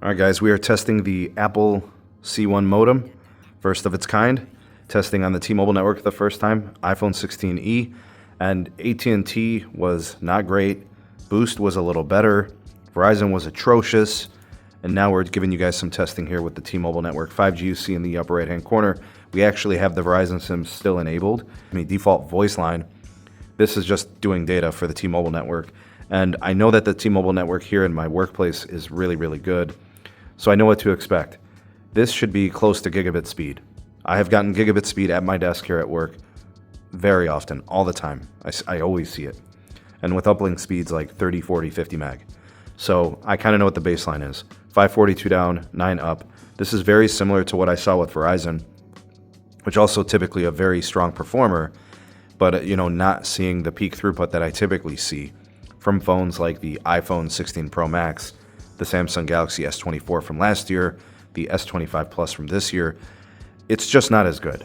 Alright guys, we are testing the Apple C1 modem, first of its kind. Testing on the T-Mobile network for the first time, iPhone 16e, and AT&T was not great, Boost was a little better, Verizon was atrocious, and now we're giving you guys some testing here with the T-Mobile network. 5G you see in the upper right hand corner. We actually have the Verizon SIM still enabled. Default voice line. This is just doing data for the T-Mobile network. And I know that the T-Mobile network here in my workplace is really, really good. So I know what to expect. This should be close to gigabit speed. I have gotten gigabit speed at my desk here at work very often, all the time. I always see it. And with uplink speeds like 30, 40, 50 meg. So I kind of know what the baseline is. 542 down, 9 up. This is very similar to what I saw with Verizon, which also typically a very strong performer, but not seeing the peak throughput that I typically see from phones like the iPhone 16 Pro Max, the Samsung Galaxy S24 from last year, the S25 Plus from this year. It's just not as good.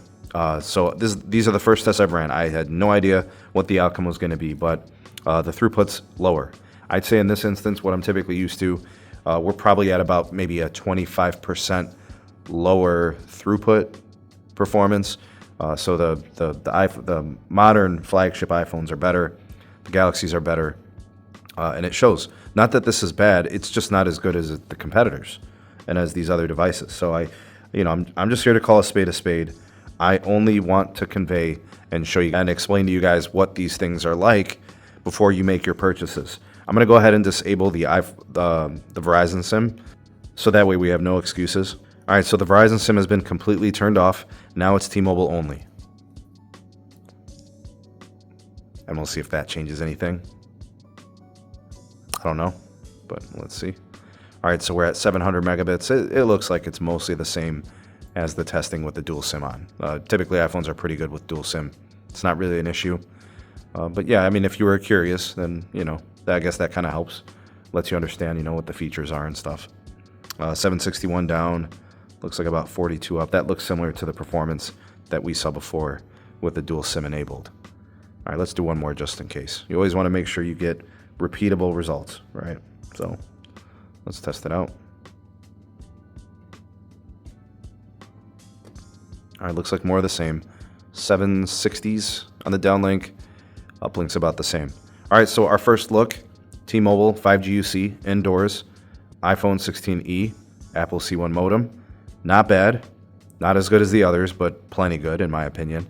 So these are the first tests I've ran. I had no idea what the outcome was going to be, but the throughput's lower. I'd say in this instance, what I'm typically used to, we're probably at about maybe a 25% lower throughput performance. So the modern flagship iPhones are better, the Galaxies are better, and it shows. Not that this is bad, it's just not as good as the competitors and as these other devices. So I'm just here to call a spade a spade. I only want to convey and show you and explain to you guys what these things are like before you make your purchases. I'm going to go ahead and disable the Verizon SIM, so that way we have no excuses. All right, so the Verizon SIM has been completely turned off. Now it's T-Mobile only. And we'll see if that changes anything. I don't know, but let's see. All right, so we're at 700 megabits. It looks like it's mostly the same as the testing with the dual SIM on. Typically, iPhones are pretty good with dual SIM. It's not really an issue. But yeah, I mean, if you were curious, then, I guess that kind of helps. Lets you understand, what the features are and stuff. 761 down. Looks like about 42 up. That looks similar to the performance that we saw before with the dual SIM enabled. All right, let's do one more just in case. You always want to make sure you get repeatable results, right? So let's test it out. All right, looks like more of the same. 760s on the downlink. Uplink's about the same. All right, so our first look, T-Mobile 5G UC indoors, iPhone 16e, Apple C1 modem. Not bad. Not as good as the others, but plenty good in my opinion.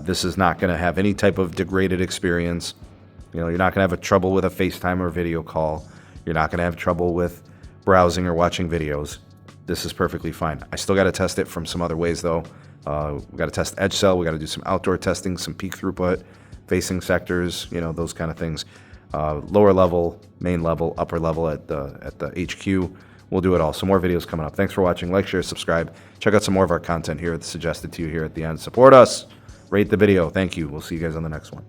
This is not going to have any type of degraded experience. You're not going to have trouble with a FaceTime or video call. You're not going to have trouble with browsing or watching videos. This is perfectly fine. I still got to test it from some other ways though. We got to test edge cell. We got to do some outdoor testing, some peak throughput, facing sectors, those kind of things. Lower level, main level, upper level at the HQ. We'll do it all. Some more videos coming up. Thanks for watching. Like, share, subscribe. Check out some more of our content here that's suggested to you here at the end. Support us. Rate the video. Thank you. We'll see you guys on the next one.